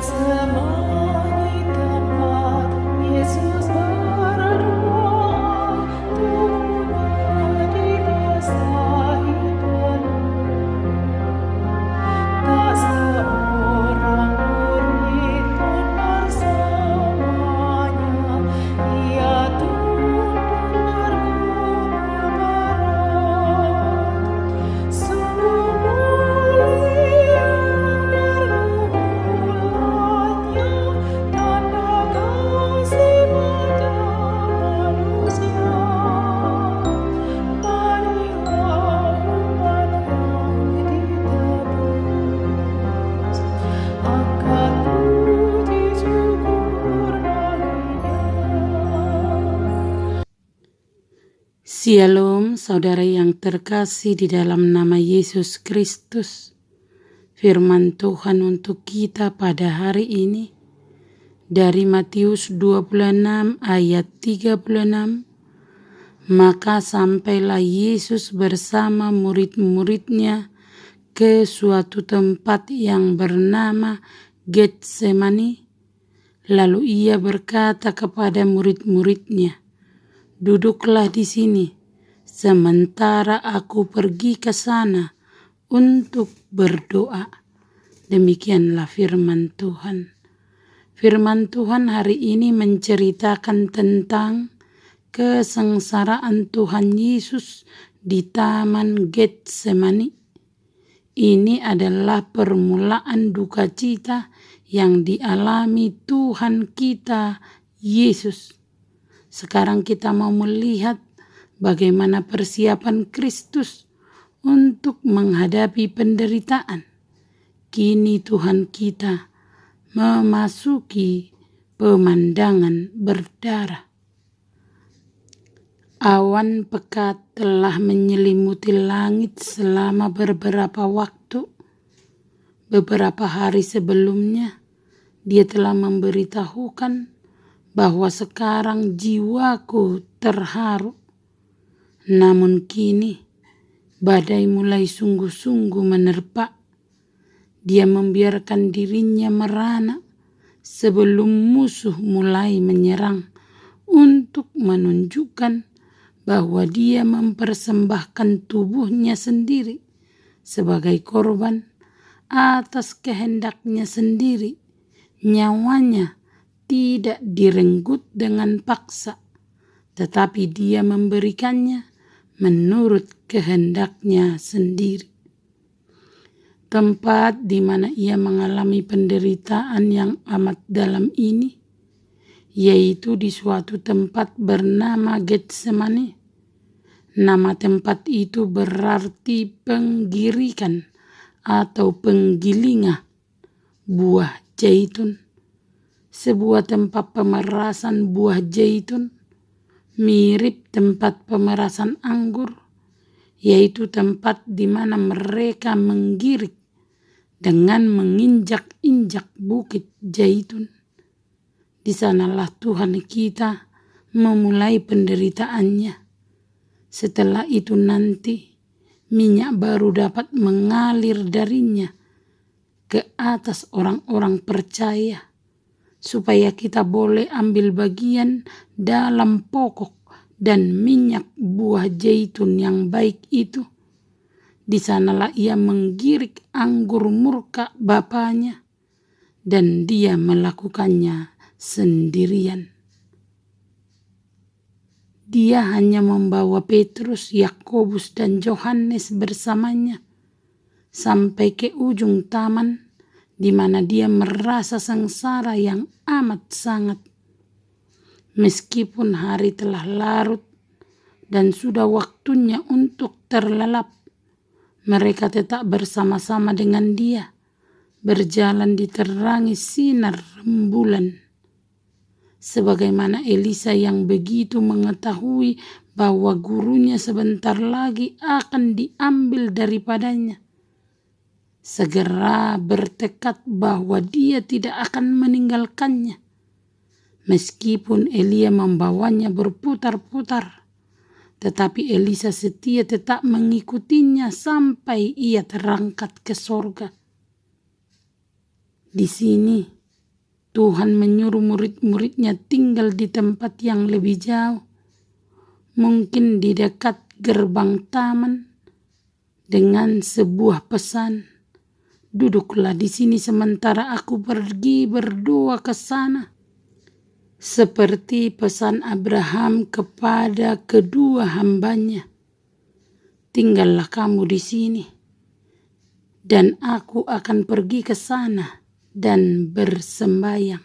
Semani tempat Yesus berdoa, tubuhnya dibasahi penuh. Tak seorang murid pun bersamanya, ia tunduk bergumul berat. Sungguh mulia pergumulannya, tanda kasih pada manusia. Marilah umat yang ditebus, angkat puji syukur baginya. Shalom, saudara yang terkasih di dalam nama Yesus Kristus. Firman Tuhan untuk kita pada hari ini dari Matius 26 ayat 36. Maka sampailah Yesus bersama murid-muridnya ke suatu tempat yang bernama Getsemani. Lalu ia berkata kepada murid-muridnya, "Duduklah di sini, sementara aku pergi ke sana untuk berdoa." Demikianlah firman Tuhan. Firman Tuhan hari ini menceritakan tentang kesengsaraan Tuhan Yesus di Taman Getsemani. Ini adalah permulaan duka cita yang dialami Tuhan kita Yesus. Sekarang kita mau melihat bagaimana persiapan Kristus untuk menghadapi penderitaan. Kini Tuhan kita memasuki pemandangan berdarah. Awan pekat telah menyelimuti langit selama beberapa waktu. Beberapa hari sebelumnya, dia telah memberitahukan bahwa sekarang jiwaku terharu. Namun kini, badai mulai sungguh-sungguh menerpa. Dia membiarkan dirinya merana sebelum musuh mulai menyerang untuk menunjukkan bahwa dia mempersembahkan tubuhnya sendiri sebagai korban atas kehendaknya sendiri. Nyawanya tidak direnggut dengan paksa, tetapi dia memberikannya menurut kehendaknya sendiri. Tempat di mana ia mengalami penderitaan yang amat dalam ini, yaitu di suatu tempat bernama Getsemani. Nama tempat itu berarti penggirikan atau penggilingan buah zaitun. Sebuah tempat pemerasan buah zaitun mirip tempat pemerasan anggur, yaitu tempat di mana mereka menggirik dengan menginjak-injak bukit zaitun. Di sanalah Tuhan kita memulai penderitaannya. Setelah itu nanti minyak baru dapat mengalir darinya ke atas orang-orang percaya, supaya kita boleh ambil bagian dalam pokok dan minyak buah zaitun yang baik itu. Di sanalah ia menggirik anggur murka Bapanya, dan dia melakukannya sendirian. Dia hanya membawa Petrus, Yakobus, dan Yohanes bersamanya sampai ke ujung taman, di mana dia merasa sengsara yang amat sangat. Meskipun hari telah larut dan sudah waktunya untuk terlelap, mereka tetap bersama-sama dengan dia, berjalan diterangi sinar rembulan. Sebagaimana Elisa yang begitu mengetahui bahwa gurunya sebentar lagi akan diambil daripadanya, segera bertekad bahwa dia tidak akan meninggalkannya. Meskipun Elia membawanya berputar-putar, tetapi Elisa setia tetap mengikutinya sampai ia terangkat ke sorga. Di sini Tuhan menyuruh murid-muridnya tinggal di tempat yang lebih jauh, mungkin di dekat gerbang taman, dengan sebuah pesan, "Duduklah di sini sementara aku pergi berdoa ke sana." Seperti pesan Abraham kepada kedua hambanya, "Tinggallah kamu di sini, dan aku akan pergi ke sana dan bersembayang."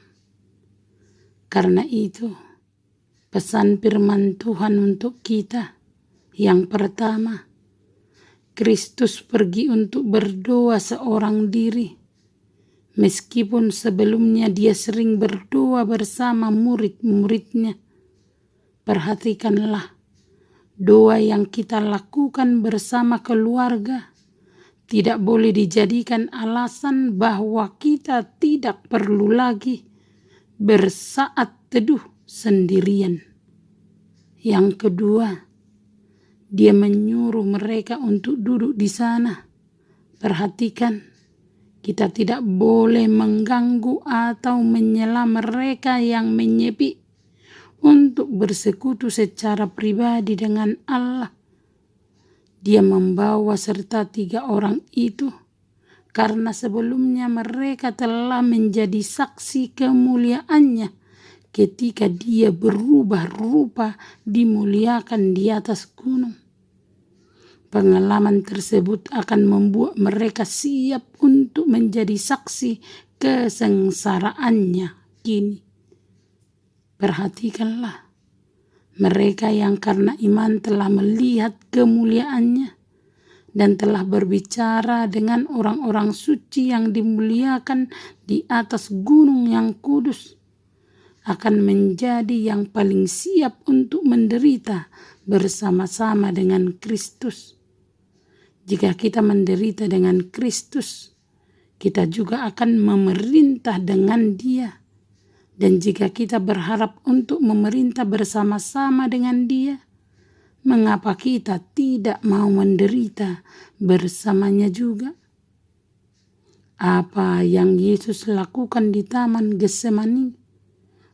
Karena itu, pesan firman Tuhan untuk kita yang pertama, Kristus pergi untuk berdoa seorang diri, meskipun sebelumnya dia sering berdoa bersama murid-muridnya. Perhatikanlah, doa yang kita lakukan bersama keluarga tidak boleh dijadikan alasan bahwa kita tidak perlu lagi bersaat teduh sendirian. Yang kedua, dia menyuruh mereka untuk duduk di sana. Perhatikan, kita tidak boleh mengganggu atau menyela mereka yang menyepi untuk bersekutu secara pribadi dengan Allah. Dia membawa serta 3 orang itu karena sebelumnya mereka telah menjadi saksi kemuliaannya ketika dia berubah rupa dimuliakan di atas gunung. Pengalaman tersebut akan membuat mereka siap untuk menjadi saksi kesengsaraannya kini. Perhatikanlah, mereka yang karena iman telah melihat kemuliaannya dan telah berbicara dengan orang-orang suci yang dimuliakan di atas gunung yang kudus, akan menjadi yang paling siap untuk menderita bersama-sama dengan Kristus. Jika kita menderita dengan Kristus, kita juga akan memerintah dengan Dia. Dan jika kita berharap untuk memerintah bersama-sama dengan Dia, mengapa kita tidak mau menderita bersamanya juga? Apa yang Yesus lakukan di Taman Getsemani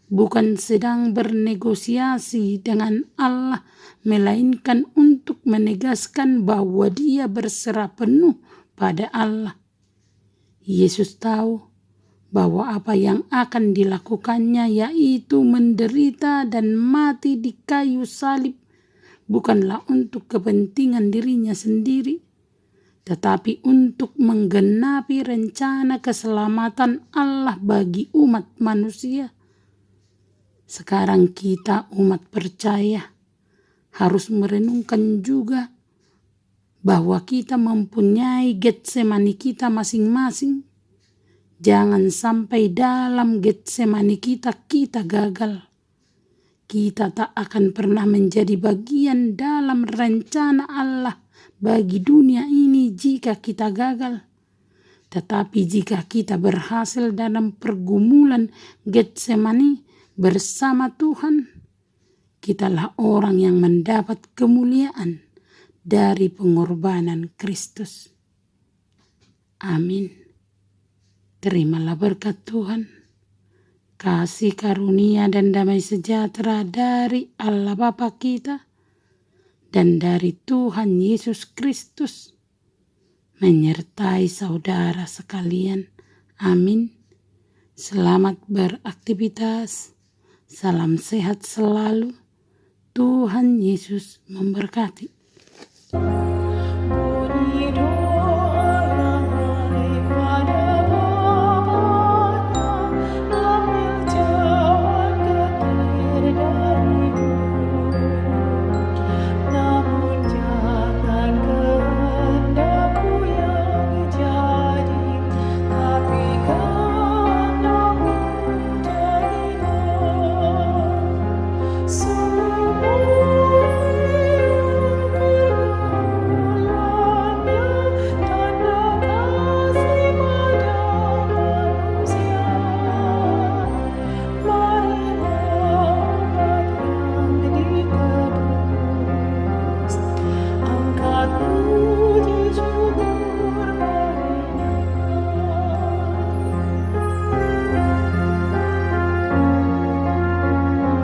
bukan sedang bernegosiasi dengan Allah, melainkan untuk menegaskan bahwa Dia berserah penuh pada Allah. Yesus tahu bahwa apa yang akan dilakukannya yaitu menderita dan mati di kayu salib bukanlah untuk kepentingan dirinya sendiri, tetapi untuk menggenapi rencana keselamatan Allah bagi umat manusia. Sekarang kita umat percaya harus merenungkan juga bahwa kita mempunyai Getsemani kita masing-masing. Jangan sampai dalam Getsemani kita gagal. Kita tak akan pernah menjadi bagian dalam rencana Allah bagi dunia ini jika kita gagal. Tetapi jika kita berhasil dalam pergumulan Getsemani bersama Tuhan, kitalah orang yang mendapat kemuliaan dari pengorbanan Kristus. Amin. Terimalah berkat Tuhan, kasih karunia dan damai sejahtera dari Allah Bapa kita dan dari Tuhan Yesus Kristus menyertai saudara sekalian. Amin. Selamat beraktivitas. Salam sehat selalu. Tuhan Yesus memberkati.